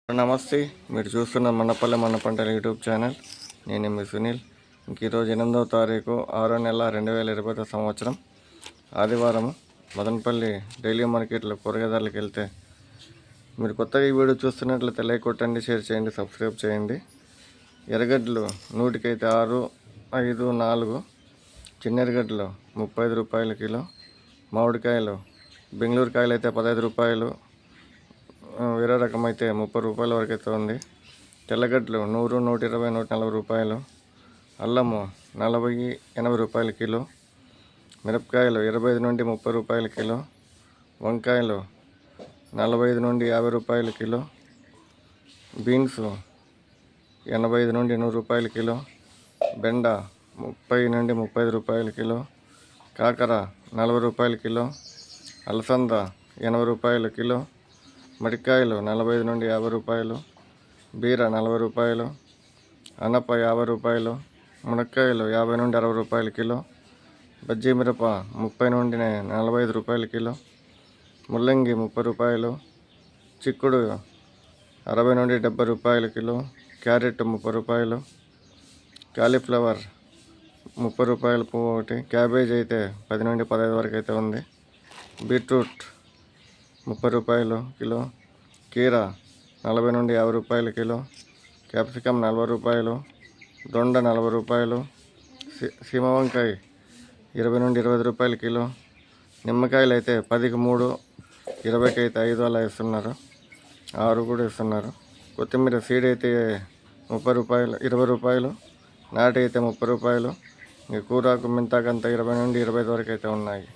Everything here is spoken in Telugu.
నమస్తే, మీరు చూస్తున్న మనపల్లె మన పంటల యూట్యూబ్ ఛానల్. నేను మీ సునీల్. ఈరోజు 8వ తారీఖు 6వ నెల 2020 సంవత్సరం ఆదివారం. మదనపల్లి డైలీ మార్కెట్లో కూరగాయల ధరలకు వెళ్తే, మీరు కొత్తగా ఈ వీడియో చూస్తున్నట్లయితే లైక్ కొట్టండి, షేర్ చేయండి, సబ్స్క్రైబ్ చేయండి. ఎర్రగడ్డలు 100కైతే 6, 5, 4. చిన్న ఎర్రగడ్డలు 35 రూపాయల కిలో. మామిడికాయలు బెంగళూరు కాయలు అయితే 15 రూపాయలు. వేరే రకం అయితే 30 రూపాయల వరకు అయితే ఉంది. తెల్లగడ్డలు 100, 120, 140 రూపాయలు. అల్లము 40, 80 రూపాయల కిలో. మిరపకాయలు 25 నుండి 30 రూపాయల కిలో. వంకాయలు 45 నుండి 50 రూపాయల కిలో. బీన్స్ 85 నుండి 100 రూపాయల కిలో. బెండ 30 నుండి 35 రూపాయల కిలో. కాకర 40 రూపాయల కిలో. అలసంద 80 రూపాయల కిలో. మడికాయలు 45 నుండి 50 రూపాయలు. బీర 40 రూపాయలు. అనప 50 రూపాయలు. మునక్కాయలు 50 నుండి 60 రూపాయల కిలో. బజ్జీ మిరప 30 నుండి 45 రూపాయల కిలో. ముల్లంగి 30 రూపాయలు. చిక్కుడు 60 నుండి 70 రూపాయల కిలో. క్యారెట్ 30 రూపాయలు. కాలీఫ్లవర్ 30 రూపాయల పువ్వు ఒకటి. క్యాబేజ్ అయితే 10 నుండి 15 వరకు అయితే ఉంది. బీట్రూట్ 30 రూపాయలు కిలో. కీర 40 నుండి 50 రూపాయల కిలో. క్యాప్సికమ్ 40 రూపాయలు. దొండ 40 రూపాయలు. సీమ వంకాయ 20 నుండి 20 రూపాయల కిలో. నిమ్మకాయలు అయితే 10కి 3, 20కి అయితే 5 అలా ఇస్తున్నారు. 6 కూడా ఇస్తున్నారు. కొత్తిమీర సీడ్ అయితే 30 రూపాయలు, 20 రూపాయలు. నాటి అయితే 30 రూపాయలు. కూరాకు మెంతాకంతా 20 నుండి 25 వరకు అయితే ఉన్నాయి.